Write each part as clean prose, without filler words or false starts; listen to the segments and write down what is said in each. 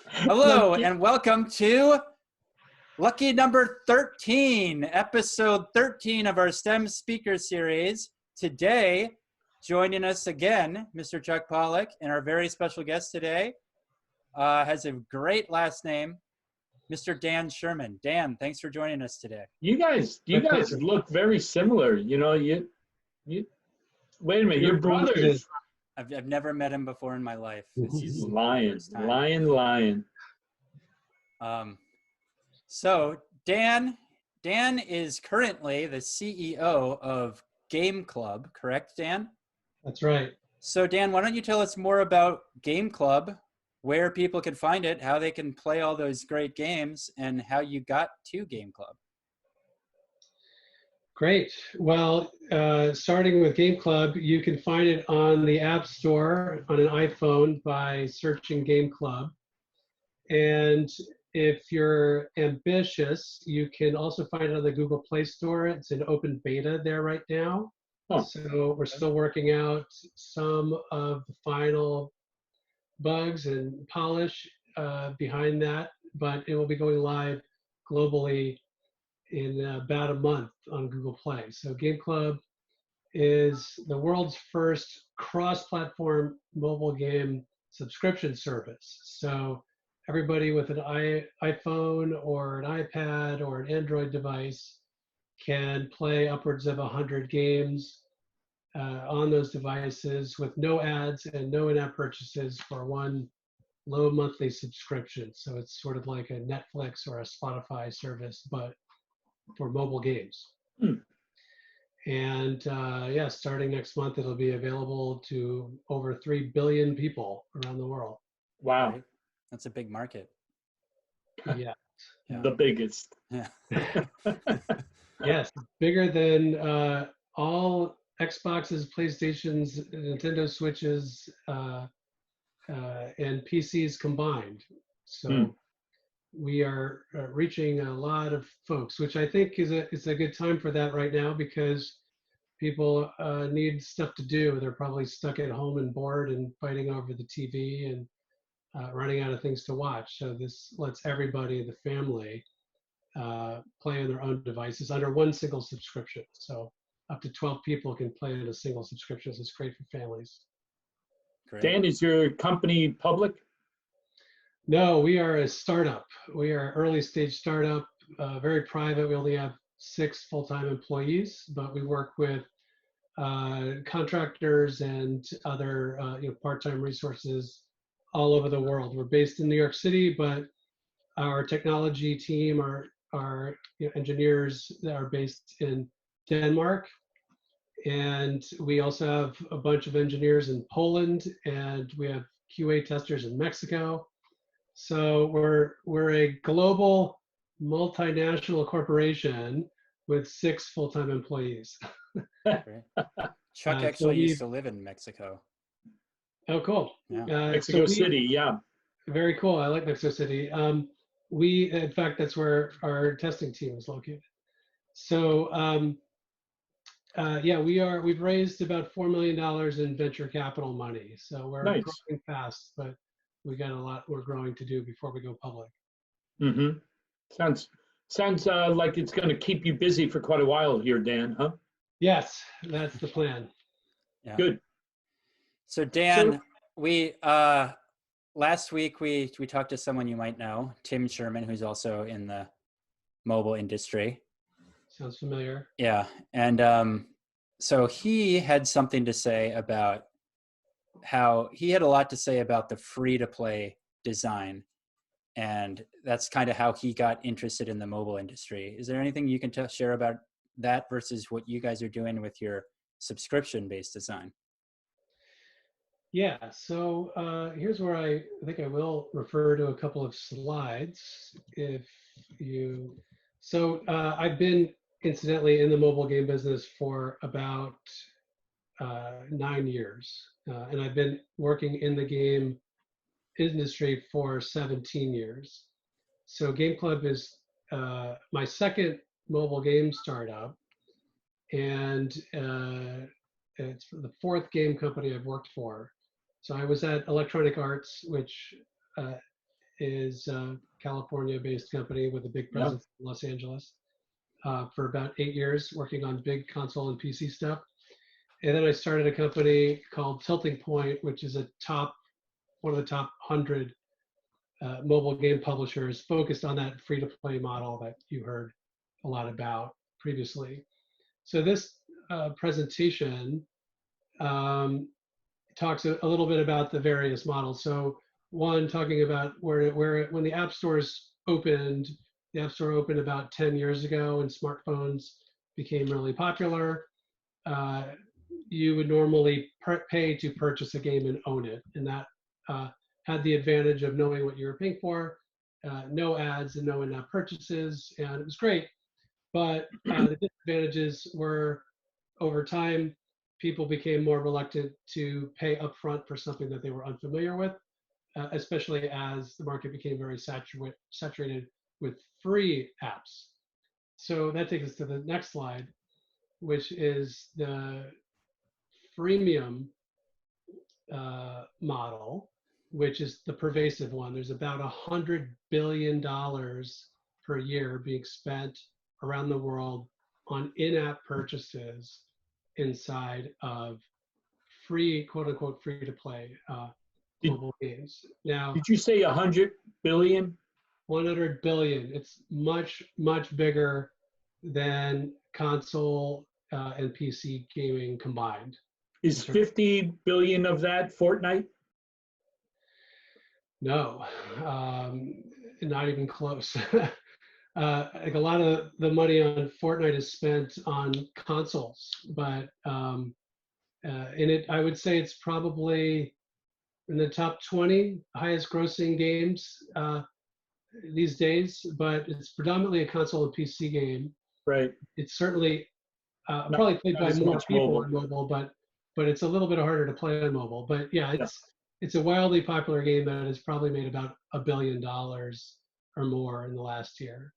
Hello and welcome to lucky number 13, episode 13 of our STEM speaker series. Today, joining us again, Mr. Chuck Pawlik, and our very special guest today has a great last name, Mr. Dan Sherman. Dan, thanks for joining us today. You guys look very similar. You wait a minute, you're brothers. I've never met him before in my life. He's lying. So Dan is currently the CEO of Game Club, correct, Dan? That's right. So Dan, why don't you tell us more about Game Club, where people can find it, how they can play all those great games, and how you got to Game Club? Great. Well, starting with Game Club, you can find it on the App Store on an iPhone by searching Game Club. And if you're ambitious, you can also find it on the Google Play Store. It's in open beta there right now. Oh. So we're still working out some of the final bugs and polish behind that, but it will be going live globally in about a month on Google Play. So Game Club is the world's first cross-platform mobile game subscription service. So everybody with an iPhone or an iPad or an Android device can play upwards of 100 games on those devices with no ads and no in-app purchases for one low monthly subscription. So it's sort of like a Netflix or a Spotify service, but for mobile games. And yeah, starting next month, it'll be available to over 3 billion people around the world. Wow. Right? That's a big market. Yeah. The biggest. Yeah. Yes, bigger than all Xboxes, PlayStations, Nintendo Switches, and PCs combined. So we are reaching a lot of folks, which I think is a good time for that right now because people need stuff to do. They're probably stuck at home and bored and fighting over the TV and running out of things to watch. So this lets everybody in the family play on their own devices under one single subscription. So up to 12 people can play on a single subscription. So it's great for families. Great. Dan, is your company public? No, we are a startup. We are an early stage startup, very private. We only have 6 full-time employees, but we work with contractors and other part-time resources all over the world. We're based in New York City, but our technology team, our engineers that are based in Denmark. And we also have a bunch of engineers in Poland, and we have QA testers in Mexico. So we're a global multinational corporation with 6 full-time employees. Chuck actually used to live in Mexico. Oh, cool. Yeah. Mexico City, yeah. Very cool. I like Mexico City. In fact, that's where our testing team is located. So yeah, we've raised about $4 million in venture capital money. So we're Nice. growing fast, but we got a lot we're growing to do before we go public. Sounds like it's going to keep you busy for quite a while here, Dan, huh? Yes, that's the plan. Yeah. Good. So Dan, we last week we talked to someone you might know, Tim Sherman, who's also in the mobile industry. Sounds familiar. Yeah, and so he had something to say about how he had a lot to say about the free-to-play design, and that's kind of how he got interested in the mobile industry. Is there anything you can share about that versus what you guys are doing with your subscription-based design? Yeah, so here's where I think I will refer to a couple of slides. I've been incidentally in the mobile game business for about 9 years, and I've been working in the game industry for 17 years. So Game Club is my second mobile game startup, and it's the 4th game company I've worked for. So I was at Electronic Arts, which is a California-based company with a big Yeah. presence in Los Angeles for about 8 years, working on big console and PC stuff. And then I started a company called Tilting Point, which is one of the top 100 mobile game publishers focused on that free-to-play model that you heard a lot about previously. So this presentation talks a little bit about the various models. So one, talking about when the app stores opened, the App Store opened about 10 years ago and smartphones became really popular. You would normally pay to purchase a game and own it. And that had the advantage of knowing what you were paying for, no ads and no in-app purchases, and it was great. But the disadvantages were, over time, people became more reluctant to pay upfront for something that they were unfamiliar with, especially as the market became very saturated with free apps. So that takes us to the next slide, which is the freemium model, which is the pervasive one. There's about $100 billion per year being spent around the world on in-app purchases inside of free, quote unquote, free to play mobile games. Now, Did you say 100 billion? 100 billion. It's much, much bigger than console and PC gaming combined. Is 50 billion of that Fortnite? No, not even close. Like a lot of the money on Fortnite is spent on consoles, but in it, I would say it's probably in the top 20 highest grossing games these days, but it's predominantly a console and PC game. Right. It's certainly probably played by more people on mobile, but it's a little bit harder to play on mobile. But yeah, it's a wildly popular game that has probably made about $1 billion or more in the last year.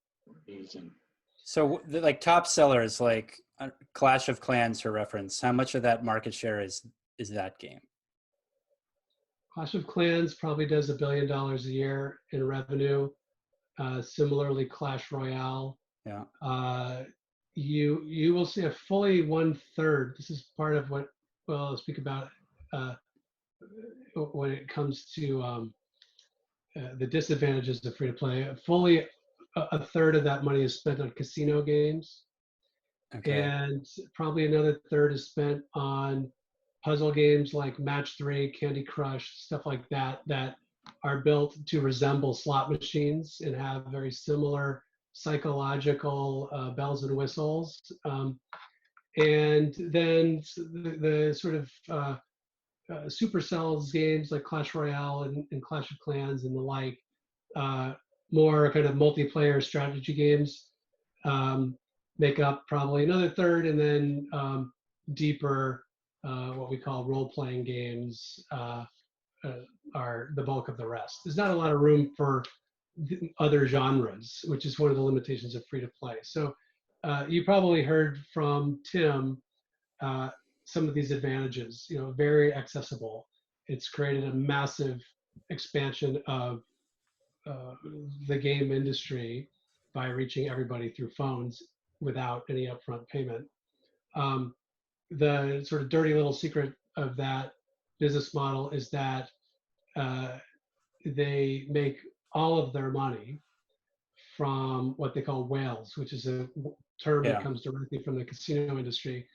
Amazing. So like top sellers like Clash of Clans for reference, how much of that market share is that game? Clash of Clans probably does $1 billion a year in revenue. Similarly, Clash Royale. Yeah. You will see a fully 1/3. This is part of what I'll speak about when it comes to the disadvantages of free to play. Fully a third of that money is spent on casino games, and probably another third is spent on puzzle games like Match 3, Candy Crush, stuff like that are built to resemble slot machines and have very similar psychological bells and whistles. And then the sort of supercells games like Clash Royale and Clash of Clans and the like, more kind of multiplayer strategy games make up probably another third, and then deeper what we call role-playing games are the bulk of the rest. There's not a lot of room for other genres, which is one of the limitations of free-to-play. So you probably heard from Tim some of these advantages. Very accessible. It's created a massive expansion of the game industry by reaching everybody through phones without any upfront payment. The sort of dirty little secret of that business model is that they make all of their money from what they call whales, which is a term that comes directly from the casino industry.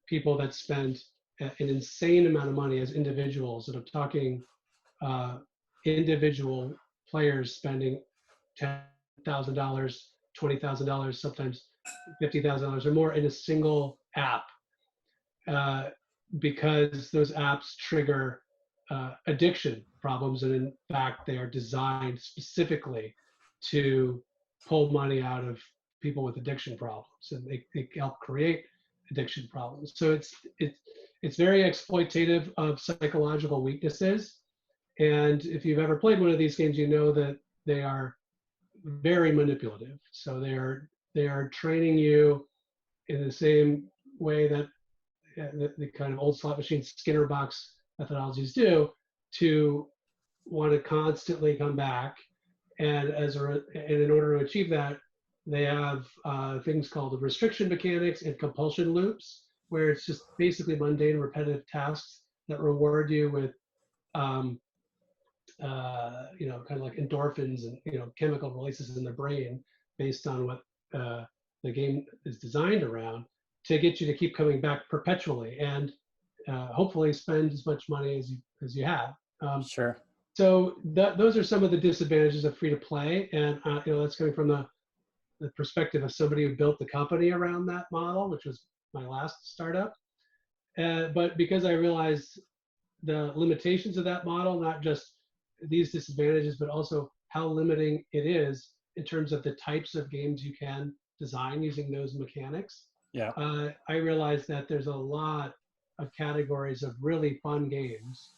People that spend an insane amount of money as individuals, and I'm talking individual players spending $10,000, $20,000, sometimes $50,000 or more in a single app, because those apps trigger addiction problems, and in fact they are designed specifically to pull money out of people with addiction problems, and they help create addiction problems. So it's very exploitative of psychological weaknesses, and if you've ever played one of these games, you know that they are very manipulative. So they are training you in the same way that the kind of old slot machine Skinner box methodologies do, to want to constantly come back. And in order to achieve that, they have things called restriction mechanics and compulsion loops, where it's just basically mundane, repetitive tasks that reward you with, kind of like endorphins and chemical releases in the brain based on what the game is designed around, to get you to keep coming back perpetually and hopefully spend as much money as you have. Sure. So those are some of the disadvantages of free to play, and that's coming from the perspective of somebody who built the company around that model, which was my last startup. But because I realized the limitations of that model, not just these disadvantages, but also how limiting it is in terms of the types of games you can design using those mechanics. Yeah. I realized that there's a lot of categories of really fun games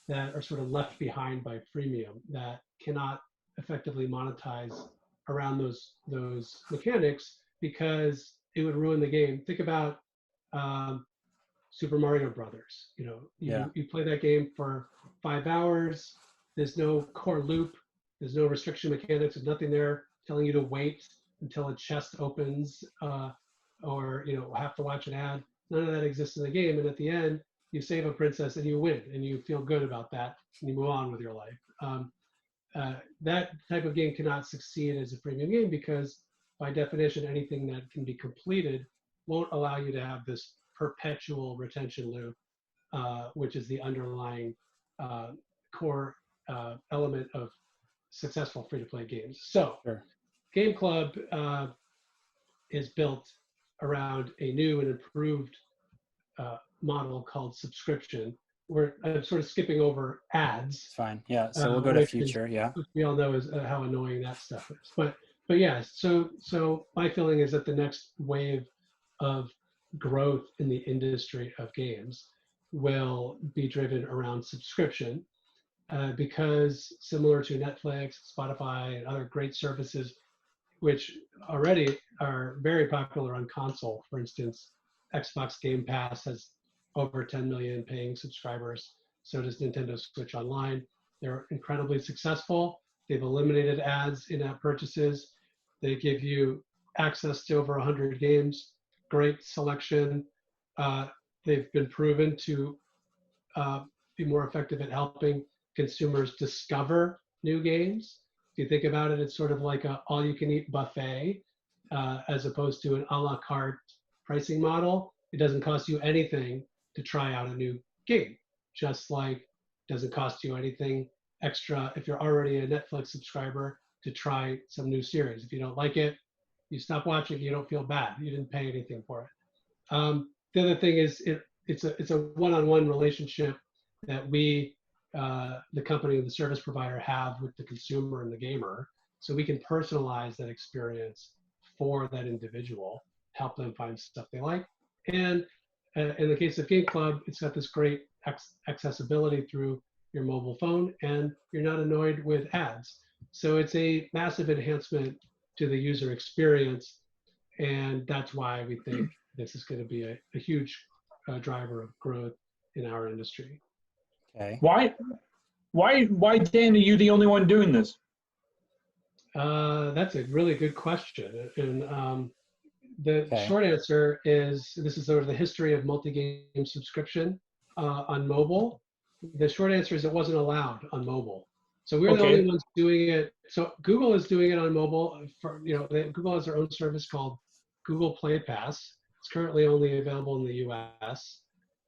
that are sort of left behind by freemium that cannot effectively monetize around those mechanics, because it would ruin the game. Think about Super Mario Brothers. You play that game for 5 hours. There's no core loop. There's no restriction mechanics. There's nothing there telling you to wait until a chest opens, or have to watch an ad. None of that exists in the game. And at the end, you save a princess and you win, and you feel good about that, and you move on with your life. That type of game cannot succeed as a premium game, because by definition, anything that can be completed won't allow you to have this perpetual retention loop, which is the underlying core element of successful free-to-play games. So Sure. Game Club is built around a new and improved model called subscription. I'm sort of skipping over ads. It's fine. Yeah. So we'll go to future. Which we all know is how annoying that stuff is. But yeah, so my feeling is that the next wave of growth in the industry of games will be driven around subscription, because similar to Netflix, Spotify, and other great services, which already are very popular on console. For instance, Xbox Game Pass has over 10 million paying subscribers. So does Nintendo Switch Online. They're incredibly successful. They've eliminated ads in-app purchases. They give you access to over 100 games, great selection. They've been proven to be more effective at helping consumers discover new games. If you think about it, it's sort of like a all-you-can-eat buffet, as opposed to an a la carte pricing model. It doesn't cost you anything to try out a new game, just like it doesn't cost you anything extra if you're already a Netflix subscriber to try some new series. If you don't like it, you stop watching, you don't feel bad. You didn't pay anything for it. The other thing is it's a one-on-one relationship that we, the company and the service provider, have with the consumer and the gamer. So we can personalize that experience for that individual, help them find stuff they like. And in the case of Game Club, it's got this great accessibility through your mobile phone, and you're not annoyed with ads. So it's a massive enhancement to the user experience, and that's why we think this is going to be a huge driver of growth in our industry. Okay. Why, Dan, are you the only one doing this? That's a really good question. And the short answer is, this is sort of the history of multi-game subscription on mobile. The short answer is it wasn't allowed on mobile. So we're the only ones doing it. So Google is doing it on mobile. Google has their own service called Google Play Pass. It's currently only available in the US.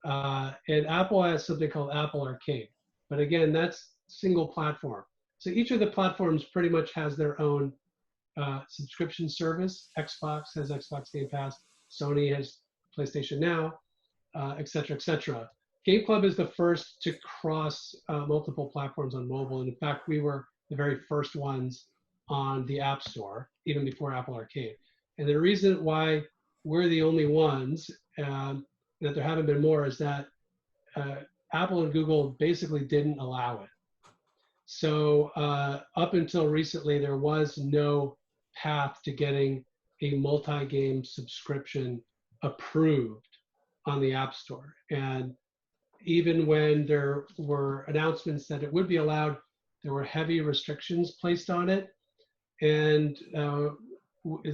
And Apple has something called Apple Arcade. But again, that's single platform. So each of the platforms pretty much has their own subscription service. Xbox has Xbox Game Pass. Sony has PlayStation Now, et cetera, et cetera. Game Club is the first to cross multiple platforms on mobile. And in fact, we were the very first ones on the App Store, even before Apple Arcade. And the reason why we're the only ones, that there haven't been more, is that Apple and Google basically didn't allow it. So up until recently, there was no path to getting a multi-game subscription approved on the App Store. And even when there were announcements that it would be allowed, there were heavy restrictions placed on it. And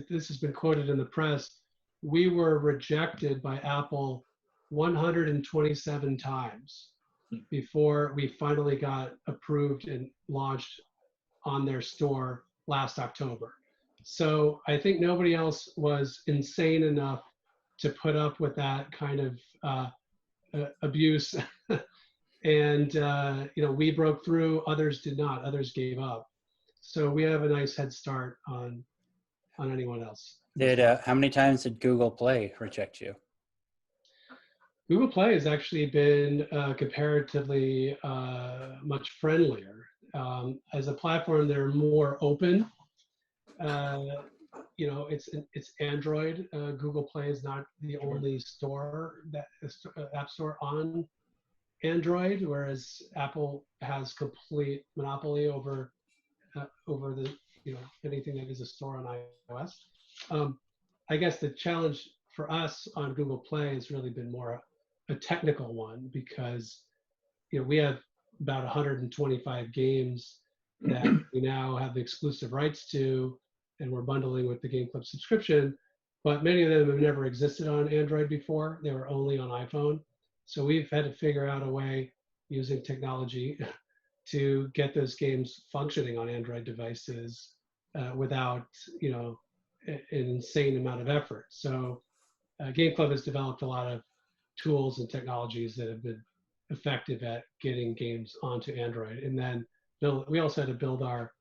this has been quoted in the press, we were rejected by Apple 127 times before we finally got approved and launched on their store last October. So I think nobody else was insane enough to put up with that kind of abuse. And we broke through, others did not, others gave up. So we have a nice head start on anyone else. How many times did Google Play reject you? Google Play has actually been comparatively much friendlier. As a platform, they're more open. It's Android. Google Play is not the only app store on Android, whereas Apple has complete monopoly over the anything that is a store on iOS. I guess the challenge for us on Google Play has really been more a technical one, because we have about 125 games that we now have the exclusive rights to, and we're bundling with the Game Club subscription, but many of them have never existed on Android before. They were only on iPhone. So we've had to figure out a way using technology to get those games functioning on Android devices without an insane amount of effort. So Game Club has developed a lot of tools and technologies that have been effective at getting games onto Android. And then we also had to build our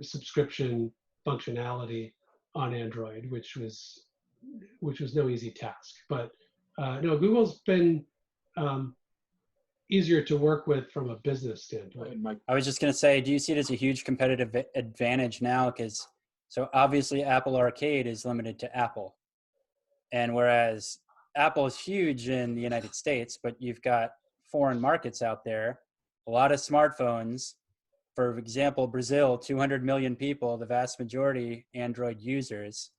subscription functionality on Android, which was no easy task. But no, Google's been easier to work with from a business standpoint. I was just going to say, do you see it as a huge competitive advantage now? Because so obviously Apple Arcade is limited to Apple. And whereas Apple is huge in the United States, but you've got foreign markets out there, a lot of smartphones. For example, Brazil, 200 million people, the vast majority Android users.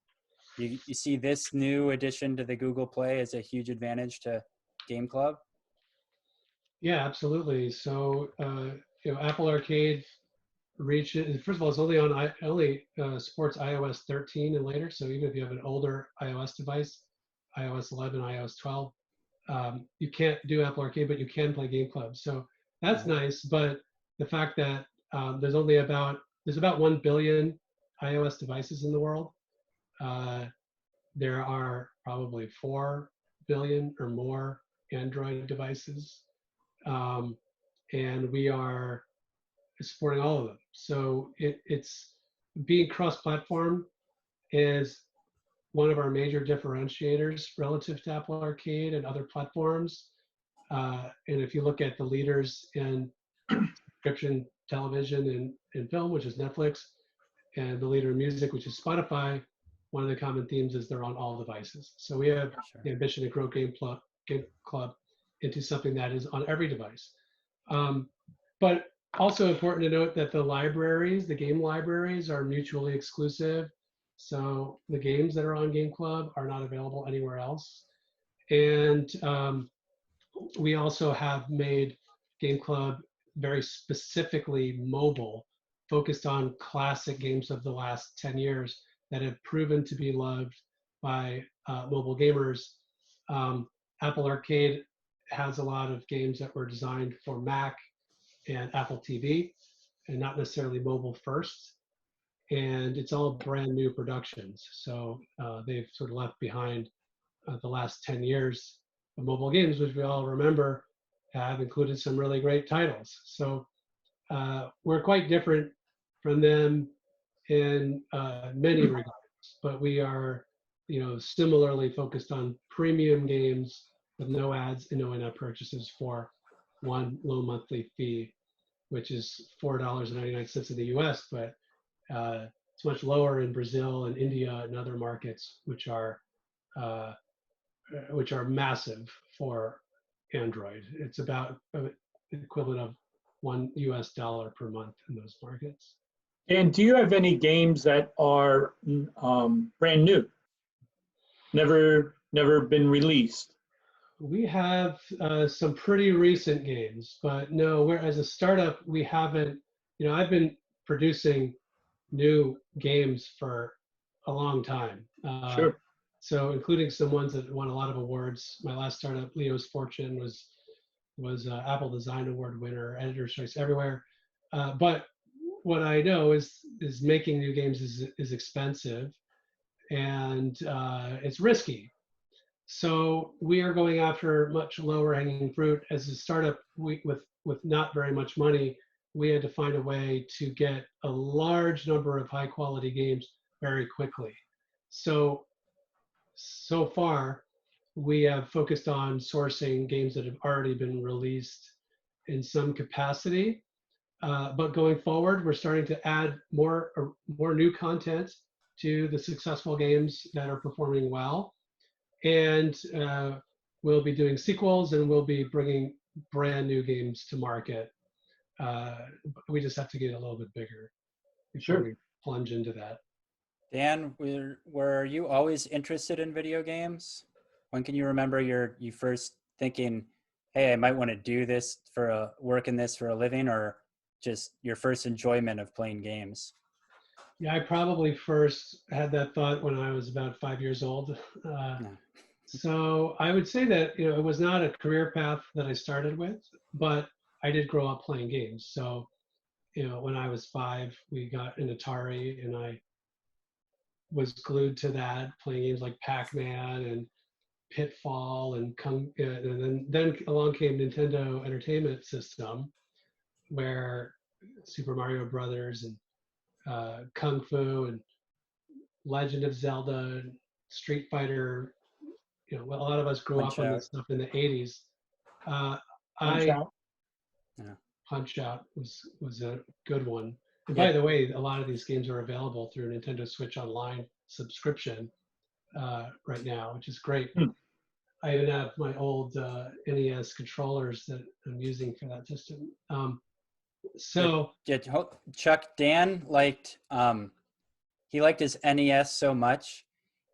You see this new addition to the Google Play as a huge advantage to Game Club? Yeah, absolutely. So, Apple Arcade reaches, first of all, it's only supports iOS 13 and later. So even if you have an older iOS device, iOS 11, iOS 12, you can't do Apple Arcade, but you can play Game Club. So that's nice. But the fact that there's about 1 billion iOS devices in the world. There are probably 4 billion or more Android devices. And we are supporting all of them. So it's being cross-platform is one of our major differentiators relative to Apple Arcade and other platforms. And if you look at the leaders in subscription television and film, which is Netflix, and the leader in music, which is Spotify, one of the common themes is they're on all devices. So we have the ambition to grow Game Club into something that is on every device. But also important to note that the game libraries are mutually exclusive. So the games that are on Game Club are not available anywhere else. And we also have made Game Club very specifically mobile, focused on classic games of the last 10 years that have proven to be loved by mobile gamers. Apple Arcade has a lot of games that were designed for Mac and Apple TV, and not necessarily mobile first. And it's all brand new productions. So they've sort of left behind the last 10 years of mobile games, which we all remember have included some really great titles. So we're quite different from them in many regards, but we are, similarly focused on premium games with no ads and no in-app purchases for one low monthly fee, which is $4.99 in the US, but it's much lower in Brazil and India and other markets, which are massive for Android. It's about the equivalent of $1 per month in those markets. And do you have any games that are brand new, never been released? We have some pretty recent games, but no, we're as a startup, we haven't, I've been producing new games for a long time. Sure. So including some ones that won a lot of awards. My last startup, Leo's Fortune, was Apple Design Award winner, Editor's Choice Everywhere. But what I know is making new games is expensive and it's risky. So we are going after much lower hanging fruit. As a startup, with not very much money, we had to find a way to get a large number of high quality games very quickly. So far, we have focused on sourcing games that have already been released in some capacity. But going forward, we're starting to add more new content to the successful games that are performing well. And we'll be doing sequels, and we'll be bringing brand new games to market. We just have to get a little bit bigger before we plunge into that. Dan, were you always interested in video games? When can you remember you first thinking, hey, I might want to do this work in this for a living, or just your first enjoyment of playing games? Yeah, I probably first had that thought when I was about 5 years old. So I would say that it was not a career path that I started with, but I did grow up playing games. So when I was 5, we got an Atari, and I was glued to that, playing games like Pac-Man and Pitfall and then along came Nintendo Entertainment System, where Super Mario Brothers and Kung Fu and Legend of Zelda and Street Fighter. A lot of us grew up on this stuff in the 80s. Punch Out. Yeah. Punch Out was a good one. And by the way, a lot of these games are available through Nintendo Switch Online subscription right now, which is great. I even have my old NES controllers that I'm using for that system. Chuck, Dan liked he liked his NES so much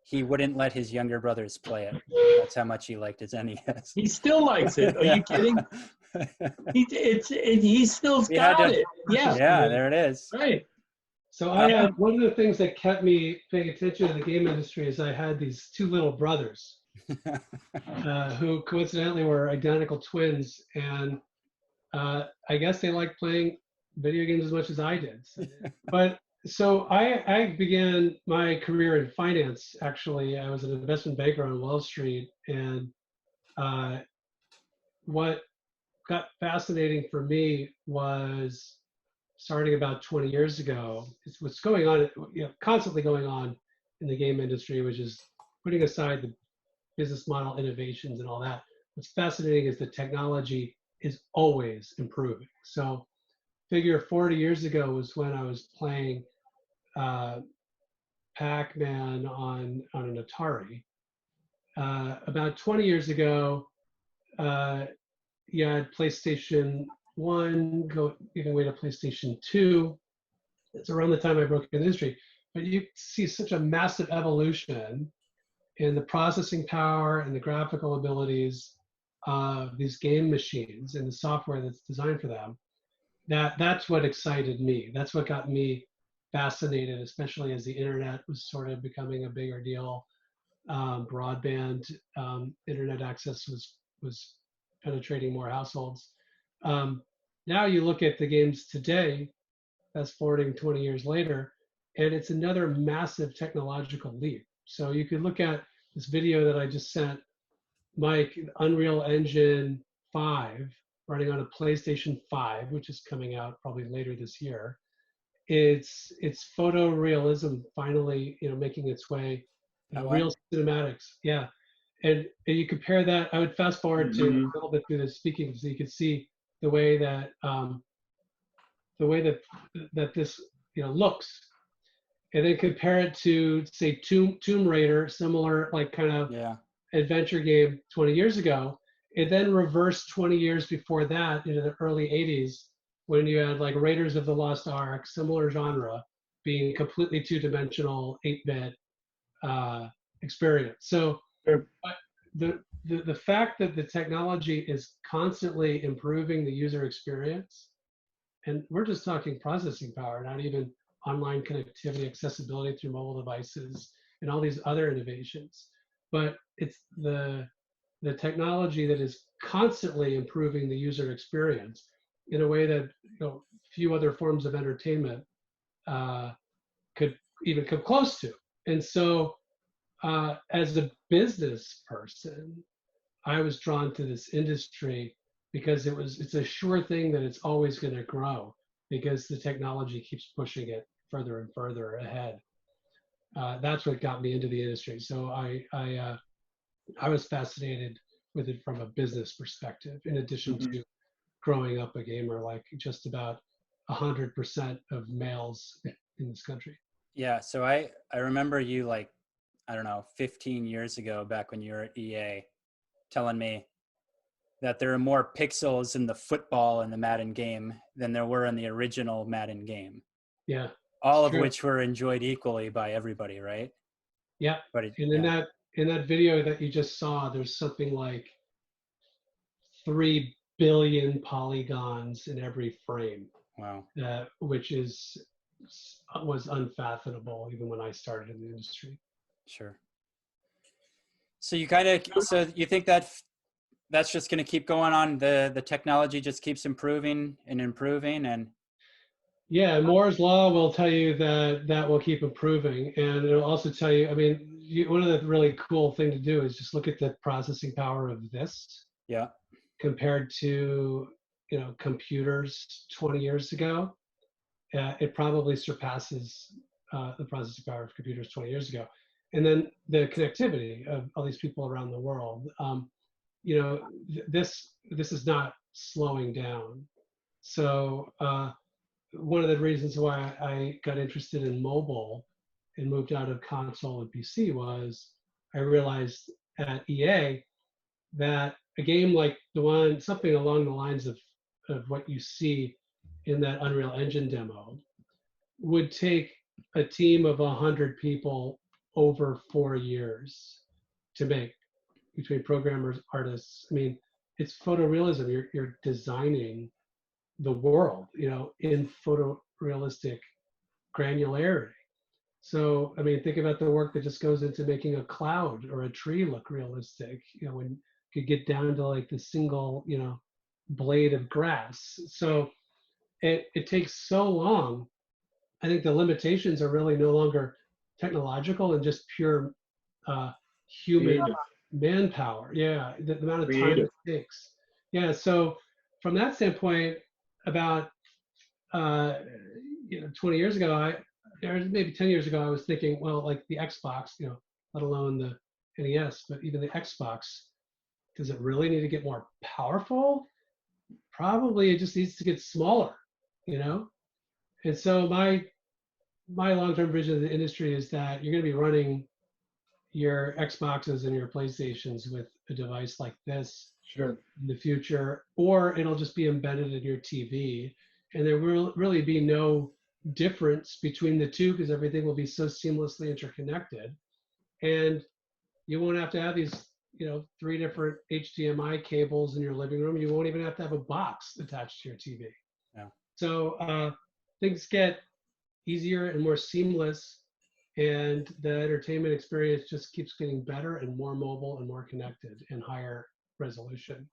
he wouldn't let his younger brothers play it. That's how much he liked his NES. He still likes it. Are you kidding? He still's got it. Yeah. Yeah, there it is. Right. So one of the things that kept me paying attention to the game industry is I had these 2 little brothers who coincidentally were identical twins, and I guess they liked playing video games as much as I did. So I began my career in finance. Actually, I was an investment banker on Wall Street, and what got fascinating for me was starting about 20 years ago. It's what's going on, constantly going on in the game industry, which is putting aside the business model innovations and all that. What's fascinating is the technology is always improving. So figure 40 years ago was when I was playing Pac-Man on an Atari. About 20 years ago, you had PlayStation 1 giving way to PlayStation 2. It's around the time I broke into the industry. But you see such a massive evolution in the processing power and the graphical abilities of these game machines and the software that's designed for them. That's what excited me. That's what got me fascinated, especially as the internet was sort of becoming a bigger deal. Broadband internet access was penetrating more households. Now you look at the games today, fast forwarding 20 years later, and it's another massive technological leap. So you could look at this video that I just sent Mike, Unreal Engine 5, running on a PlayStation 5, which is coming out probably later this year. It's photorealism finally, making its way, real cinematics. Yeah. And you compare that, I would fast forward to a little bit through the speaking so you could see the way that this looks, and then compare it to say Tomb Raider, similar like kind of adventure game 20 years ago. It then reversed 20 years before that into the early 80s when you had like Raiders of the Lost Ark, similar genre, being completely two-dimensional 8-bit experience. So the fact that the technology is constantly improving the user experience, and we're just talking processing power, not even online connectivity, accessibility through mobile devices, and all these other innovations. But it's the technology that is constantly improving the user experience in a way that few other forms of entertainment could even come close to. And so, as a business person, I was drawn to this industry because it's a sure thing that it's always going to grow because the technology keeps pushing it further and further ahead. That's what got me into the industry. So I was fascinated with it from a business perspective, in addition to growing up a gamer like just about 100% of males in this country. Yeah, so I remember you, like, I don't know, 15 years ago, back when you were at EA, telling me that there are more pixels in the football in the Madden game than there were in the original Madden game. Yeah. All of which were enjoyed equally by everybody, right? Yeah. But and in that video that you just saw, there's something like 3 billion polygons in every frame. Wow. Which was unfathomable even when I started in the industry. Sure. So you think that that's just going to keep going on? The technology just keeps improving and improving, and yeah, Moore's law will tell you that will keep improving, and it'll also tell you. I mean, one of the really cool thing to do is just look at the processing power of this. Yeah. Compared to computers 20 years ago, it probably surpasses the processing power of computers 20 years ago. And then the connectivity of all these people around the world. This is not slowing down. So one of the reasons why I got interested in mobile and moved out of console and PC was I realized at EA that a game like something along the lines of what you see in that Unreal Engine demo would take a team of 100 people over 4 years to make, between programmers, artists. I mean, it's photorealism. You're designing the world, in photorealistic granularity. So, I mean, think about the work that just goes into making a cloud or a tree look realistic, when you get down to like the single, blade of grass. So it takes so long. I think the limitations are really no longer technological and just pure human manpower. Yeah, the amount of time it takes. Yeah, so from that standpoint, about 20 years ago, or maybe 10 years ago, I was thinking, well, like the Xbox, let alone the NES, but even the Xbox, does it really need to get more powerful? Probably it just needs to get smaller, And so my long-term vision of the industry is that you're going to be running your Xboxes and your PlayStations with a device like this in the future, or it'll just be embedded in your TV, and there will really be no difference between the two because everything will be so seamlessly interconnected, and you won't have to have these 3 different HDMI cables in your living room. You won't even have to have a box attached to your TV. Yeah. So things get easier and more seamless, and the entertainment experience just keeps getting better and more mobile and more connected and higher resolution.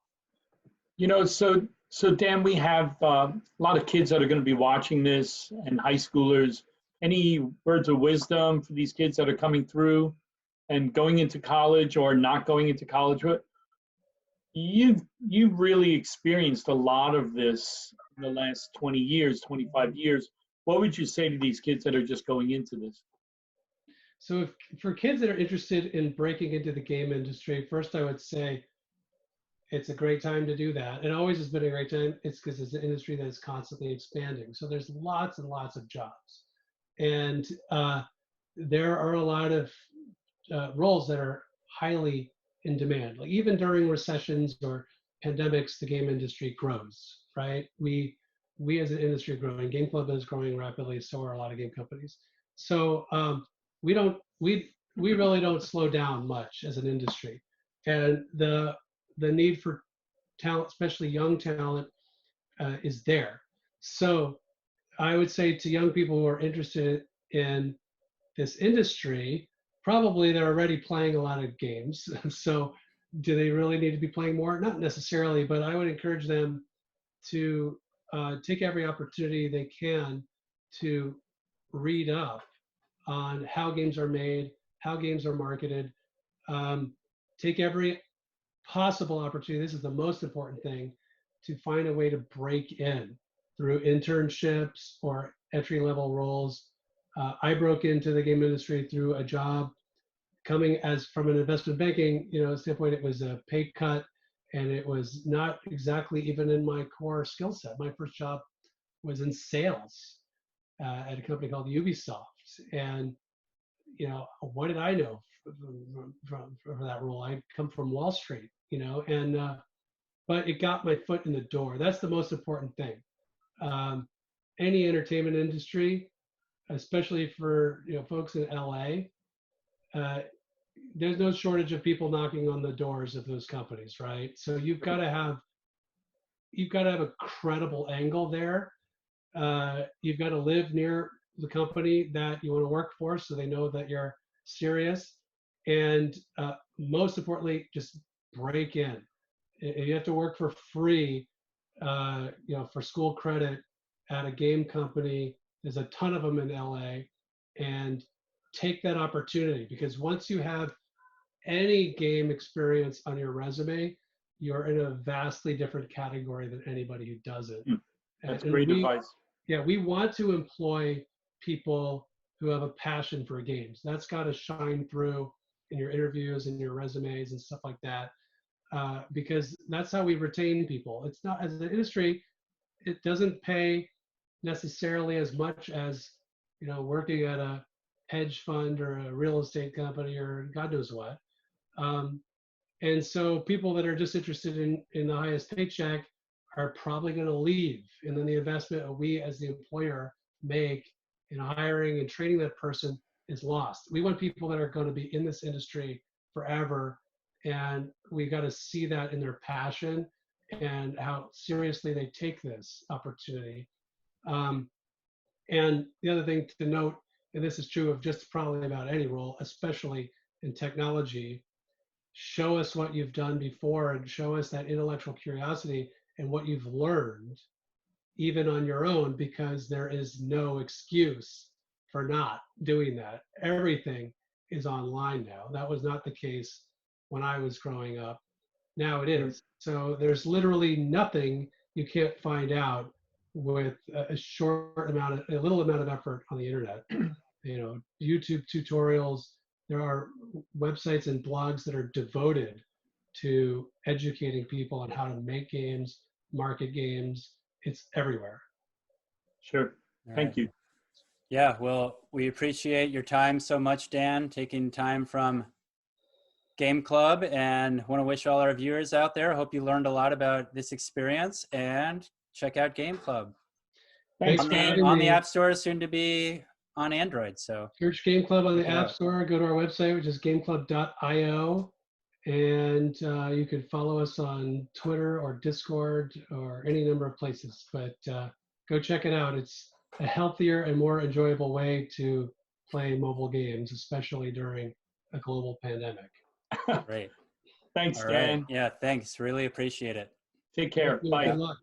So Dan, we have a lot of kids that are going to be watching this, and high schoolers. Any words of wisdom for these kids that are coming through and going into college or not going into college? You've really experienced a lot of this in the last 20 years, 25 years. What would you say to these kids that are just going into this? So for kids that are interested in breaking into the game industry, first I would say it's a great time to do that. It always has been a great time. It's because it's an industry that is constantly expanding. So there's lots and lots of jobs. And there are a lot of roles that are highly in demand. Like even during recessions or pandemics, the game industry grows, right? We as an industry are growing. Game Club is growing rapidly, so are a lot of game companies. So we really don't slow down much as an industry. And the need for talent, especially young talent, is there. So I would say to young people who are interested in this industry, probably they're already playing a lot of games. So do they really need to be playing more? Not necessarily, but I would encourage them to take every opportunity they can to read up on how games are made, how games are marketed. Take every possible opportunity. This is the most important thing, to find a way to break in through internships or entry level roles. I broke into the game industry through a job coming as from an investment banking, standpoint. It was a pay cut, and it was not exactly even in my core skill set. My first job was in sales at a company called Ubisoft, and what did I know from that role? I come from Wall Street, and but it got my foot in the door. That's the most important thing. Any entertainment industry, especially for folks in LA, there's no shortage of people knocking on the doors of those companies, right? So you've got to have a credible angle there. You've got to live near the company that you want to work for, so they know that you're serious. And most importantly, just break in. If you have to work for free, for school credit at a game company, there's a ton of them in LA, and take that opportunity, because once you have any game experience on your resume, you're in a vastly different category than anybody who doesn't. That's great advice. Yeah, we want to employ people who have a passion for games. That's got to shine through in your interviews and your resumes and stuff like that, because that's how we retain people. It's not, as an industry, it doesn't pay necessarily as much as working at a hedge fund or a real estate company or God knows what. And so people that are just interested in the highest paycheck are probably going to leave. And then the investment we as the employer make in hiring and training that person is lost. We want people that are going to be in this industry forever. And we got to see that in their passion and how seriously they take this opportunity. And the other thing to note, and this is true of just probably about any role, especially in technology, show us what you've done before and show us that intellectual curiosity and what you've learned, even on your own, because there is no excuse for not doing that. Everything is online now. That was not the case when I was growing up. Now it is. So there's literally nothing you can't find out with a little amount of effort on the internet. YouTube tutorials. There are websites and blogs that are devoted to educating people on how to make games, market games. It's everywhere. Sure. Thank you. Yeah, well, we appreciate your time so much, Dan, taking time from Game Club, and want to wish all our viewers out there, hope you learned a lot about this experience, and check out Game Club. Thanks, on the App Store, soon to be on Android. So search Game Club on the App Store, go to our website, which is gameclub.io, and you can follow us on Twitter or Discord or any number of places, but go check it out. It's a healthier and more enjoyable way to play mobile games, especially during a global pandemic. Great. Thanks, All Dan. right. Yeah, thanks. Really appreciate it. Take care. Bye. Good luck.